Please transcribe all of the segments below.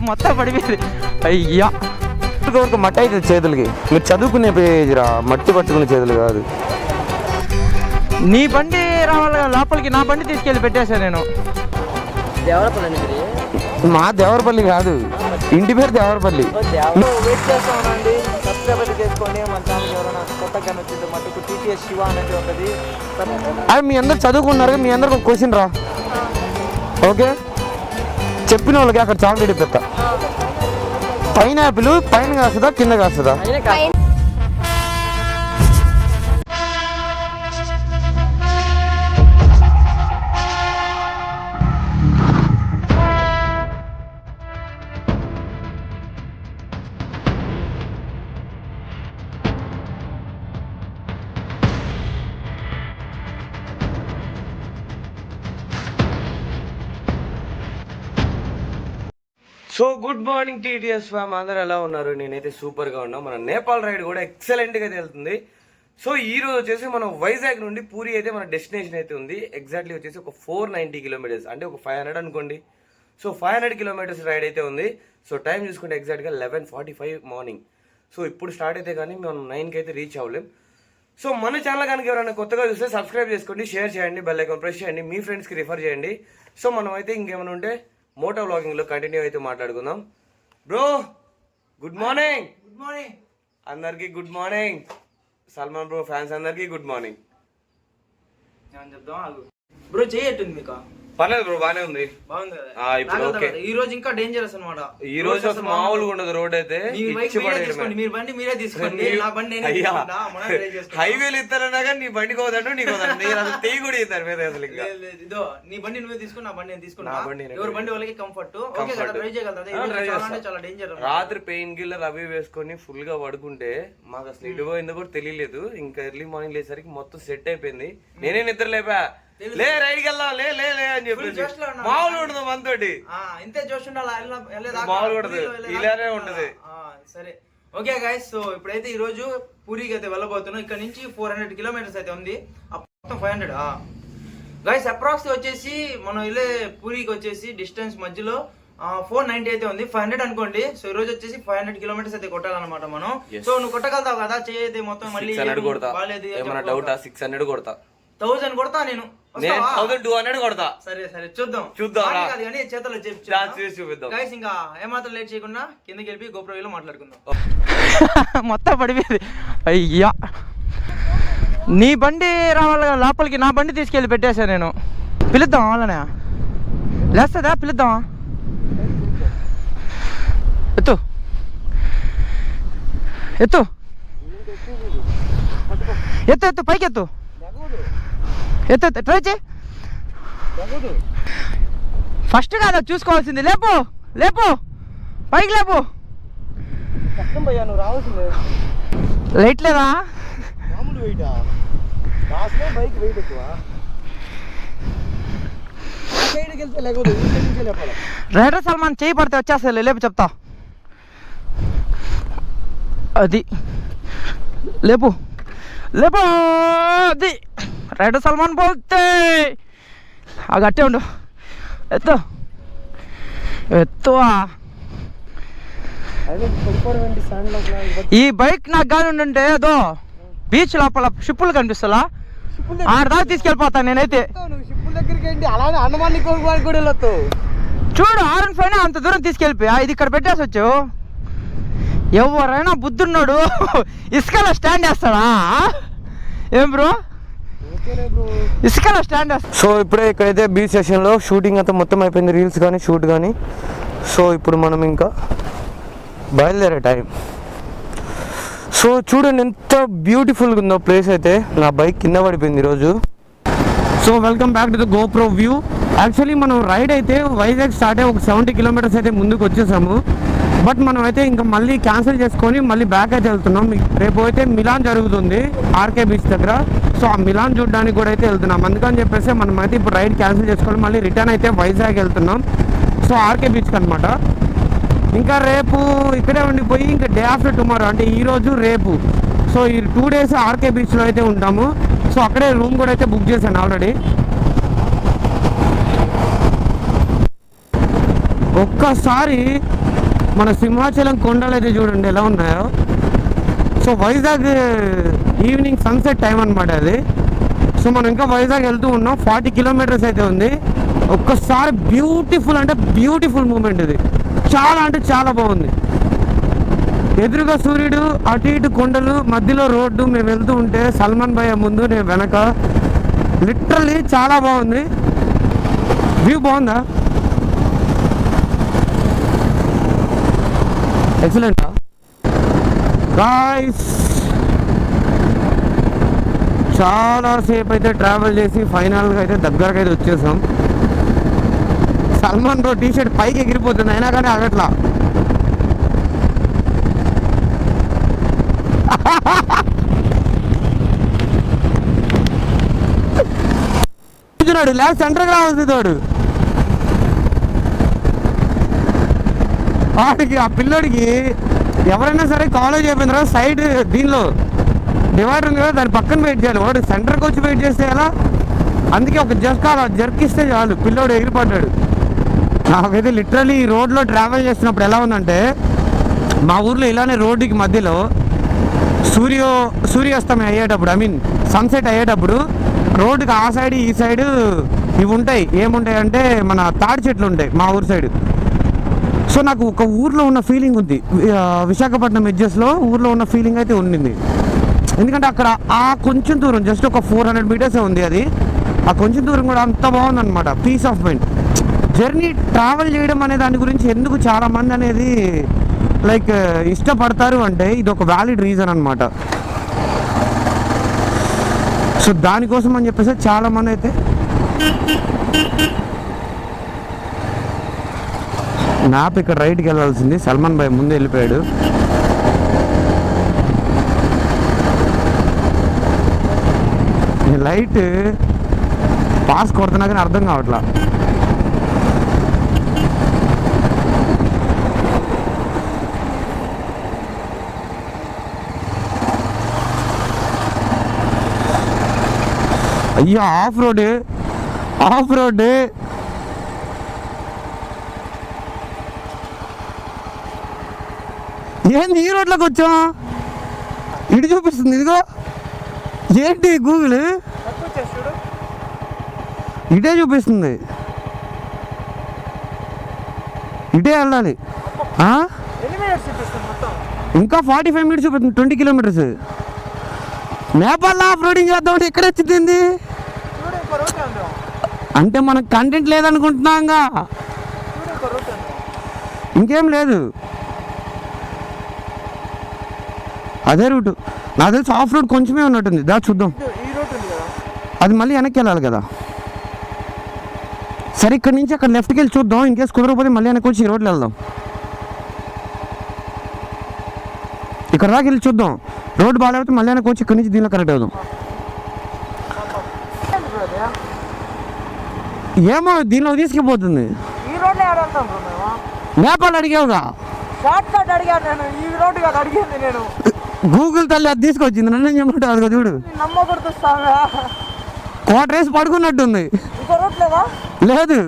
మొత్తం పడిపోయింది. అయ్యా వరకు మట్టి అవుతుంది చేతులకి. మీరు చదువుకునే పేజీరా, మట్టి పట్టుకునే చేతులు కాదు. నీ బండి రావాలి లోపలికి, నా బండి తీసుకెళ్ళి పెట్టేశాను నేను. మా దేవరపల్లి కాదు, ఇంటి పేరు దేవరపల్లి. వెయిట్ చేస్తామండి. సబ్స్క్రైబ్ చేసుకోండి. మన ఛానల్ ఎవరైనా కొత్తగా వచ్చింది మటుకు టీటీఎస్ శివ అనేది ఉంటుంది. అది మీ అందరు చదువుకున్నారు, మీ అందరికి ఒక క్వశ్చన్ రా. ఓకే, చెప్పిన వాళ్ళకి అక్కడ చాక్లెట్ పెడతా. పైనాపిల్ పైన కాస్తుందా కింద కాస్తుందా? సో గుడ్ మార్నింగ్ టీటీఎస్ ఫ్యామ్, అందరూ ఎలా ఉన్నారు? నేనైతే సూపర్గా ఉన్నా. మన నేపాల్ రైడ్ కూడా ఎక్సలెంట్గా అయితే వెళ్తుంది. సో ఈ రోజు వచ్చేసి మనం వైజాగ్ నుండి పూరి అయితే మన డెస్టినేషన్ అయితే ఉంది. ఎగ్జాక్ట్లీ వచ్చేసి ఒక 490 కిలోమీటర్స్, అంటే ఒక 500 అనుకోండి. సో 500 కిలోమీటర్స్ రైడ్ అయితే ఉంది. సో టైం చూసుకుంటే ఎగ్జాక్ట్గా 11:45 మార్నింగ్. సో ఇప్పుడు స్టార్ట్ అయితే కానీ మనం 9కి అయితే రీచ్ అవ్వలేం. సో మన ఛానల్ కనుక ఎవరైనా కొత్తగా చూస్తే సబ్స్క్రైబ్ చేసుకోండి, షేర్ చేయండి, బెల్ ఐకాన్ ప్రెస్ చేయండి, మీ ఫ్రెండ్స్కి రిఫర్ చేయండి. సో మనం అయితే ఇంకేమైనా ఉంటే మోటో వ్లాగింగ్లో కంటిన్యూ అయితే మాట్లాడుకుందాం. Bro good morning. Good morning అందరికి, good morning. Salman bro fans అందరికి గుడ్ మార్నింగ్. చెప్దాం బ్రో, చేయట్టుంది మీకు? పర్లేదు బ్రో, బానే ఉంది. బాగుంది. ఇప్పుడు ఓకే. ఈ రోజు ఇంకా డేంజరస్ అన్నమాట. ఈ రోజు అసలు మామూలుగా ఉండదు రోడ్ అయితే. మీరు బండి మీరే తీసుకోండి, నా బండి హైవేలు ఇస్తారన్నా కానీ నీ బండి కోదంటూ నీకు అసలు తెగి కూడా ఇస్తారు మీద. అసలు ఇదో నీ బండి నువ్వే తీసుకుని, నా బండి నేను తీసుకున్నా. ఎవరి బండి వాళ్ళకి కంఫర్ట్. ఓకే కదా, ట్రై చేయగలుగుతా. చాలా డేంజర్. రాత్రి పెయిన్ కిల్లర్ అవి వేసుకొని ఫుల్ గా పడుకుంటే మాకు అసలు ఇటు పోయిందో కూడా తెలియలేదు. ఇంకా ఎర్లీ మార్నింగ్ లేసరికి మొత్తం సెట్ అయిపోయింది. నేనే నిద్ర లేపా, లే రైడ్కి వెళ్దాం, లే లే లే అని చెప్పి. మామూలు ఉండదు మనతోటి, ఇంతే జోష్ ఉండాలి. మామూలు ఉండదు, ఇలానే ఉంటది. సరే ఓకే గైస్, సో ఇప్పుడైతే ఈ రోజు పూరికి అయితే వెళ్ళబోతున్నాం. ఇక్కడ నుంచి 400 కిలోమీటర్స్ అయితే ఉంది. మొత్తం 500 గైస్. అప్రాక్స్ వచ్చేసి మనం వెళ్ళే పూరికి వచ్చేసి డిస్టెన్స్ మధ్యలో 490 అయితే ఉంది. 500 అనుకోండి. సో ఈ రోజు వచ్చేసి 500 కిలోమీటర్స్ అయితే కొట్టాలన్నమాట మనం. సో నువ్వు కొట్టగలుగుతావు కదా? చేయదు మొత్తం మళ్ళీ 600 కొడతా. 1000 కొడతా నేను. 1200 కొడతా. సరే సరే చూద్దాం కాదు కానీ చేతలో చూపిద్దాం గైస్. ఇంకా ఏమాత్రం లేట్ చేయకుండా కిందకి వెళ్ళి గోప్రోలో మాట్లాడుకుందాం. మొత్తం పడిపోయింది. అయ్యా నీ బండి రావాలి లోపలికి, నా బండి తీసుకెళ్ళి పెట్టేశా నేను. పిలుద్దాం వాళ్ళనే, లేస్తుందా? పిలుద్దాం. ఎత్తు ఎత్తు ఎత్తు ఎత్తు, పైకి ఎత్తు, ఎత్తు ట్రై చేయి. ఫస్ట్ కాదా చూసుకోవాల్సింది. లేపు లేపు, పైకి లేపు. లైట్ లేదా? రైడర్ సల్మాన్ చేయి పడితే వచ్చేస్తా. లేపు చెప్తా. అది లేపు లేపు, అది రైడర్ సల్మాన్ పోతే ఆ గట్టే ఉండు. ఎత్తు ఎత్తువా. ఈ బైక్ నాకు కానీ ఉండుంటే ఏదో బీచ్ లోపల షిప్పులు కనిపిస్తా, ఆడదాకా తీసుకెళ్ళిపోతాను నేనైతే. చూడు R15 అంత దూరం తీసుకెళ్ళిపోయా. ఇది ఇక్కడ పెట్టేసి వచ్చావు. ఎవరైనా బుద్ధున్నాడు ఇసుకలో స్టాండ్ వేస్తాడా? ఏం బ్రో, ఇసుకలో స్టాండ్ వేస్తా. సో ఇప్పుడే ఇక్కడైతే బీచ్ సెషన్లో షూటింగ్ అంతా మొత్తం అయిపోయింది, రీల్స్ కానీ షూట్ కానీ. సో ఇప్పుడు మనం ఇంకా బయలుదేరే టైం. సో చూడండి ఎంత బ్యూటిఫుల్గా ఉందో ప్లేస్ అయితే. నా బైక్ కింద పడిపోయింది ఈరోజు. So welcome back to the GoPro view. Actually మనం రైడ్ అయితే వైజాగ్ స్టార్ట్ అయ్యి ఒక 70 కిలోమీటర్స్ అయితే ముందుకు వచ్చేసాము. బట్ మనం అయితే ఇంకా మళ్ళీ క్యాన్సిల్ చేసుకొని మళ్ళీ బ్యాక్ అయితే వెళ్తున్నాం. రేపు అయితే మిలాన్ జరుగుతుంది ఆర్కే బీచ్ దగ్గర. సో ఆ మిలాన్ చూడడానికి కూడా అయితే వెళ్తున్నాం. అందుకని చెప్పేసి మనం అయితే ఇప్పుడు రైడ్ క్యాన్సిల్ చేసుకొని మళ్ళీ రిటర్న్ అయితే వైజాగ్ వెళ్తున్నాం. సో ఆర్కే బీచ్కి అనమాట. ఇంకా రేపు ఇక్కడే ఉండిపోయి ఇంకా డే ఆఫ్టర్ టుమారో, అంటే ఈరోజు రేపు, సో ఈ 2 days ఆర్కే బీచ్లో అయితే ఉంటాము. సో అక్కడే రూమ్ కూడా అయితే బుక్ చేశాను ఆల్రెడీ. ఒక్కసారి మన సింహాచలం కొండలు అయితే చూడండి ఎలా ఉన్నాయో. So Vizag evening sunset time అనమాట అది. సో మనం ఇంకా వైజాగ్ వెళ్తూ ఉన్నాం. 40 కిలోమీటర్స్ అయితే ఉంది. ఒక్కసారి బ్యూటిఫుల్ అంటే బ్యూటిఫుల్ మూమెంట్ ఇది. చాలా అంటే చాలా బాగుంది. ఎదురుగా సూర్యుడు, అటు ఇటు కొండలు, మధ్యలో రోడ్డు. మేము వెళ్తూ ఉంటే సల్మాన్ భయ్య ముందు, నేను వెనక. లిటరల్లీ చాలా బాగుంది. వ్యూ బాగుందా? ఎక్సలెంటా గాయ్స్? చాలాసేపు అయితే ట్రావెల్ చేసి ఫైనల్గా అయితే దగ్గరకు అయితే వచ్చేసాం. సల్మాన్ బ్రో టీ షర్ట్ పైకి ఎగిరిపోతుంది, అయినా కానీ ఆగట్లా. కూర్చున్నాడు, లేక సెంటర్కి రావాల్సింది తోడు. వాడికి ఆ పిల్లోడికి ఎవరైనా సరే కాలేజ్ అయిపోయిన తర్వాత సైడ్ దీనిలో డివైడర్ ఉంది కదా, దాని పక్కన వెయిట్ చేయాలి. వాడు సెంటర్కి వచ్చి వెయిట్ చేస్తే ఎలా? అందుకే ఒక జర్కిస్తే చాలు, పిల్లోడు ఎగిరిపడ్డాడు. నాకైతే లిటరలీ ఈ రోడ్లో ట్రావెల్ చేస్తున్నప్పుడు ఎలా ఉందంటే, మా ఊర్లో ఇలానే రోడ్డుకి మధ్యలో సూర్యాస్తమయం అయ్యేటప్పుడు, ఐ మీన్ సన్సెట్ అయ్యేటప్పుడు రోడ్డుకి ఆ సైడ్ ఈ సైడ్ ఇవి ఉంటాయి. ఏముంటాయి అంటే మన తాడి చెట్లు ఉంటాయి మా ఊరు సైడ్. సో నాకు ఒక ఊర్లో ఉన్న ఫీలింగ్ ఉంది. విశాఖపట్నం ఎడ్జెస్లో ఊర్లో ఉన్న ఫీలింగ్ అయితే ఉండింది. ఎందుకంటే అక్కడ ఆ కొంచెం దూరం, జస్ట్ ఒక 400 మీటర్సే ఉంది అది. ఆ కొంచెం దూరం కూడా అంత బాగుందన్నమాట. Peace of mind. Journey travel చేయడం అనే దాని గురించి ఎందుకు చాలామంది అనేది లైక్ ఇష్టపడతారు అంటే ఇది ఒక వ్యాలిడ్ రీజన్ అనమాట. సో దానికోసం అని చెప్పేసి చాలామంది అయితే మ్యాప్ ఇక్కడ రైట్కి వెళ్ళాల్సింది. సల్మాన్ భాయ్ ముందే వెళ్ళిపోయాడు. లైట్ పాస్ కొడుతున్నా కానీ అర్థం కావట్లా. అయ్యా ఆఫ్ రోడ్ ఏంది ఈ రోడ్లోకి వచ్చాం? ఇటు చూపిస్తుంది, ఇదిగో. ఏంటి గూగుల్ ఇటే చూపిస్తుంది, ఇటే వెళ్ళాలి. ఇంకా 45 మినిట్స్ చూపిస్తుంది, 20 కిలోమీటర్స్. నేపాల్లో ఆఫ్ రోడింగ్ చేద్దామంటే ఎక్కడ వచ్చింది? అంటే మనకు కంటెంట్ లేదనుకుంటున్నాంగా, ఇంకేం లేదు. అదే రూటు నాకు తెలిసి. ఆఫ్ రోడ్ కొంచెమే ఉన్నట్టుంది. దా చూద్దాం. అది మళ్ళీ వెనక్కి వెళ్ళాలి కదా. సరే ఇక్కడ నుంచి అక్కడ లెఫ్ట్కి వెళ్ళి చూద్దాం. ఇన్ కేసు కుదరకపోతే మళ్ళీ వెనక్కి వచ్చి ఈ రోడ్లో వెళ్దాం. ఇక్కడ దాకా వెళ్ళి చూద్దాం. రోడ్డు బాగాలేకపోతే మళ్ళీ వెనక్కి వచ్చి ఇక్కడ నుంచి దీనిలో కనెక్ట్ అవుదాం. ఏమో దీనిలో తీసుకుపోతుంది. నేపాల్ అడిగావుగా. గూగుల్ తల్లి అది తీసుకొచ్చింది. నన్ను చెప్పండి, అదిగో చూడు. కోటరేసి పడుకున్నట్టుంది. లేదు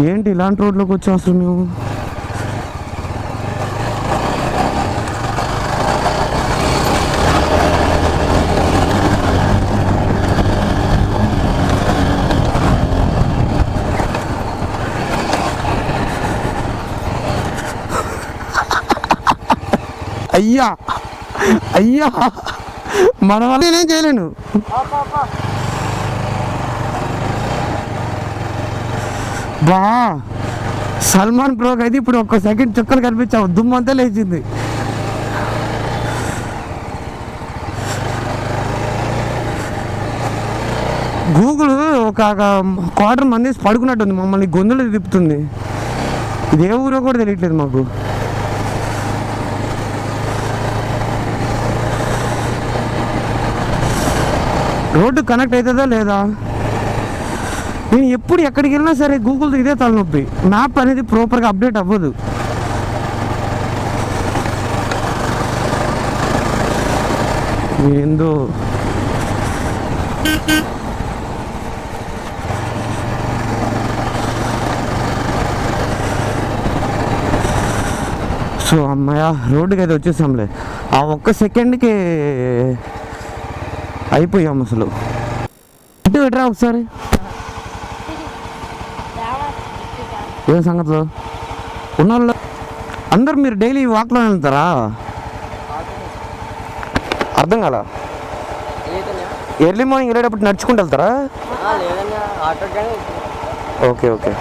ఏంటి ఇలాంటి రోడ్లోకి వచ్చాం అసలు మేము? అయ్యా అయ్యా మన వల్ల నేనేం చేయలేను. బా సల్మాన్ బ్రోకి అయితే ఇప్పుడు ఒక్క సెకండ్ చుక్కలు కనిపించావు, దుమ్మంతా లేచింది. గూగుల్ ఒక క్వార్టర్ మంది పడుకున్నట్టుంది, మమ్మల్ని గొంతులు తిప్పుతుంది. ఇది ఏ ఊరో కూడా తెలియట్లేదు మాకు. రోడ్డు కనెక్ట్ అవుతుందా లేదా? నేను ఎప్పుడు ఎక్కడికి వెళ్ళినా సరే గూగుల్తో ఇదే తలనొప్పి. మ్యాప్ అనేది ప్రాపర్గా అప్డేట్ అవ్వదు. ఏందో సో అమ్మాయ రోడ్డుకి అయితే వచ్చేసాంలే. ఆ ఒక్క సెకండ్కి అయిపోయాం అసలు. ఇటు పెట్టరా ఒకసారి. ఏం సంగతులు ఉన్నోళ్ళు అందరు మీరు డైలీ వాక్లో వెళ్తారా? అర్థం కాల. ఎర్లీ మార్నింగ్ వెళ్ళేటప్పుడు నడుచుకుంటూ వెళ్తారా? Okay okay.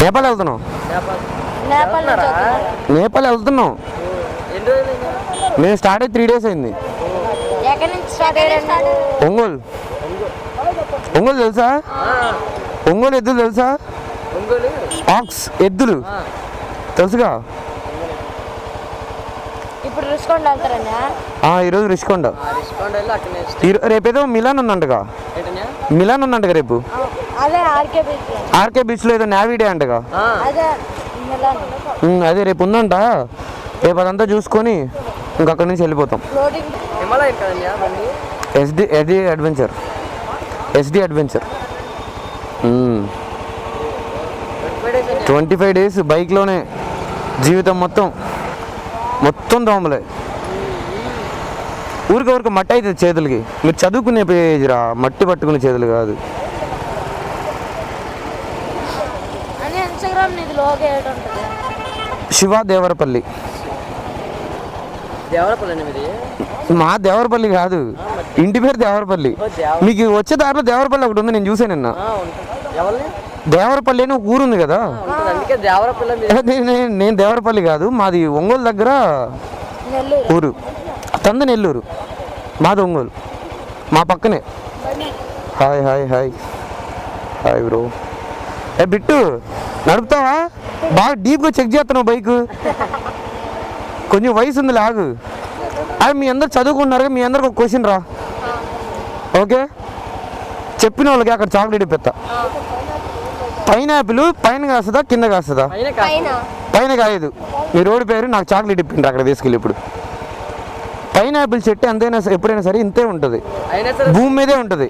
నేపాల్ వెళ్తున్నావు? నేపాల్ వెళ్తున్నాం. మేము స్టార్ట్ అయ్యి 3 days అయింది. ఒంగోలు. ఒంగోలు తెలుసా? ఒంగోలు ఎద్దులు తెలుసా? ఆక్స్ ఎద్దులు తెలుసుగా. ఈరోజు రిషికొండ. రేపేదో మిలాన్ ఉందంటగా. మిలాన్ ఉందంటగా రేపు. ఆర్కే బీచ్ లో ఏదో నేవీ డే అంటగా. అదే రేపు ఉందంట. రేపు అదంతా చూసుకొని ఇంకక్కడి నుంచి వెళ్ళిపోతాం. SD adventure. 25 days బైక్లోనే జీవితం మొత్తం దోమలే. ఊరికి మట్టి అవుతుంది చేతులకి. మీరు చదువుకునే పేజ్రా, మట్టి పట్టుకునే చేతులు కాదు. శివ దేవరపల్లి. మా దేవరపల్లి కాదు, ఇంటి పేరు దేవరపల్లి. మీకు వచ్చే దారిలో దేవరపల్లి ఒకటి ఉంది, నేను చూసాను నిన్న. దేవరపల్లి అని ఒక ఊరు ఉంది కదా. నేను దేవరపల్లి కాదు, మాది ఒంగోలు దగ్గర ఊరు. తంది నెల్లూరు, మాది ఒంగోలు. మా పక్కనే. Hi hi hi hi bro. బిట్టు నడుపుతావా? బాగా డీప్గా చెక్ చేస్తున్నావు బైక్. కొంచెం వయసు ఉంది లాగు. అది మీ అందరు చదువుకున్నారు, మీ అందరికి ఒక క్వశ్చన్ రా. ఓకే, చెప్పిన వాళ్ళకి అక్కడ చాక్లెట్ పెడతా. పైనాపిల్ పైన కాస్తుందా కింద కాస్తుందా? పైన కాయదు. మీ రోడ్డు పేరు నాకు చాక్లెట్ ఇప్పిండ్రు అక్కడ తీసుకెళ్ళి. ఇప్పుడు పైనాపిల్ చెట్టు ఎంతైనా ఎప్పుడైనా సరే ఇంతే ఉంటుంది, భూమి మీదే ఉంటుంది.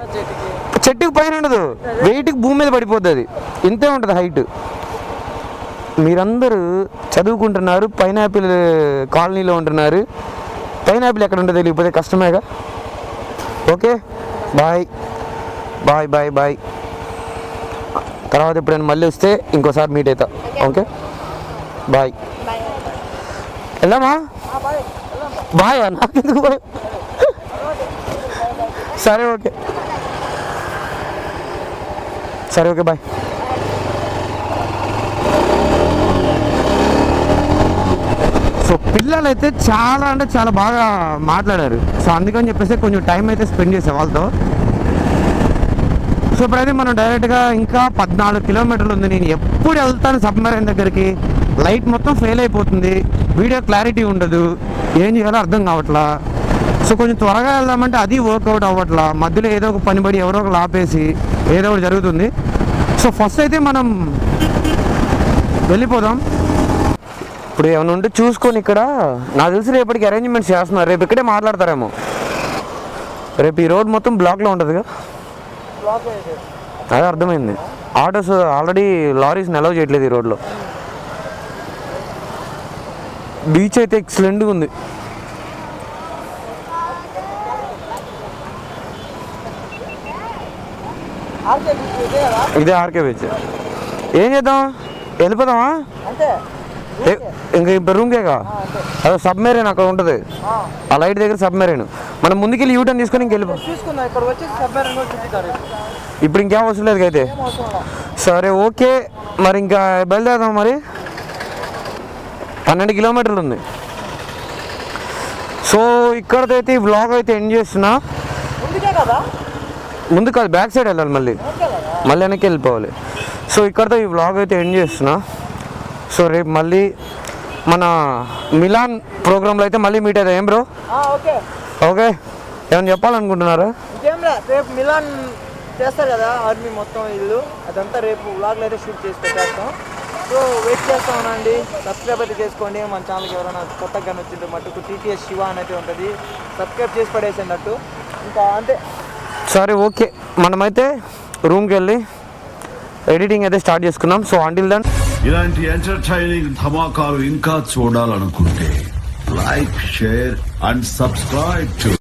చెట్టుకి పైన ఉండదు, వెయిట్కి భూమి మీద పడిపోద్ది. అది ఇంతే ఉంటుంది హైట్. మీరందరూ చదువుకుంటున్నారు, పైనాపిల్ కాలనీలో ఉంటున్నారు. పైనాపిల్ ఎక్కడ ఉంటుంది తెలియకపోతే కష్టమేగా. Okay, bye bye bye bye. తర్వాత ఎప్పుడైనా మళ్ళీ వస్తే ఇంకోసారి మీట్ అవుతా. Okay, bye. వెళ్దామా? బాయ్. నాకెందుకు బాయ్? సరే ఓకే, సరే ఓకే, బాయ్. సో పిల్లలు అయితే చాలా అంటే చాలా బాగా మాట్లాడారు. సో అందుకని చెప్పేసి కొంచెం టైం అయితే స్పెండ్ చేసే వాళ్ళతో. సో ఇప్పుడైతే మనం డైరెక్ట్గా ఇంకా 14 కిలోమీటర్లు ఉంది. నేను ఎప్పుడు వెళ్తాను సబ్మెరైన్ దగ్గరికి, లైట్ మొత్తం ఫెయిల్ అయిపోతుంది, వీడియో క్లారిటీ ఉండదు, ఏం చేయాలో అర్థం కావట్లా. సో కొంచెం త్వరగా వెళ్దామంటే అది వర్కౌట్ అవ్వట్లా. మధ్యలో ఏదో ఒక పని పడి ఎవరో ఒకరు ఆపేసి ఏదో ఒకటి జరుగుతుంది. సో ఫస్ట్ అయితే మనం వెళ్ళిపోదాం. ఇప్పుడు ఏమైనా ఉంటే చూసుకొని ఇక్కడ నాకు తెలిసి రేపటికి అరేంజ్మెంట్స్ చేస్తున్నారు. రేపు ఇక్కడే మాట్లాడతారేమో. రేపు ఈ రోడ్ మొత్తం బ్లాక్లో ఉంటుందిగా. అదే అర్థమైంది. ఆటోస్ ఆల్రెడీ లారీస్ని అలౌ చేయట్లేదు ఈ రోడ్లో. బీచ్ అయితే ఎక్సలెంట్గా ఉంది. ఇదే ఆర్కే బీచ్. ఏం చేద్దాం, వెళ్ళిపోదామా? ఇంకా ఇప్పుడు రూమ్కేగా. అదే సబ్మెరైన్ అక్కడ ఉంటుంది, ఆ లైట్ దగ్గర సబ్మెరైన్. మనం ముందుకెళ్ళి యూటర్న్ తీసుకొని ఇంకెళ్ళిపో. ఇప్పుడు ఇంకేం అవసరం లేదు అయితే. సరే ఓకే, మరి ఇంకా బయలుదేరదాం. మరి 12 కిలోమీటర్లు ఉంది. సో ఇక్కడైతే ఈ వ్లాగ్ అయితే ఎండ్ చేస్తున్నా. ముందు కాదు, బ్యాక్ సైడ్ వెళ్ళాలి, మళ్ళీ వెనక్కి వెళ్ళిపోవాలి. సో ఇక్కడతో ఈ వ్లాగ్ అయితే ఎండ్ చేస్తున్నా. సో రేపు మళ్ళీ మన మిలాన్ ప్రోగ్రాంలో అయితే మళ్ళీ మీట్ అవుతాం. ఏం బ్రో? ఓకే, ఏమైనా చెప్పాలనుకుంటున్నారా? రేపు మిలాన్ చేస్తారు కదా ఆర్మీ మొత్తం ఇల్లు, అదంతా రేపు వ్లాగ్లో అయితే షూట్ చేసి పెట్టేస్తాం. సో వెయిట్ చేస్తా ఉన్నాండి. సబ్స్క్రైబ్ అయితే చేసుకోండి. మన ఛానల్కి ఎవరైనా కొత్తగా వచ్చింది మటుకు టీటీఎస్ శివ అనేది ఉంటుంది, సబ్స్క్రైబ్ చేసి పడేసినట్టు. ఇంకా అంతే. సరే ఓకే, మనమైతే రూమ్కి వెళ్ళి ఎడిటింగ్ అయితే స్టార్ట్ చేసుకున్నాం. సో అంటిల్ దెన్ ఇలాంటి ఎంటర్టైనింగ్ ధమాకాలు ఇంకా చూడాలనుకుంటే like, share and subscribe to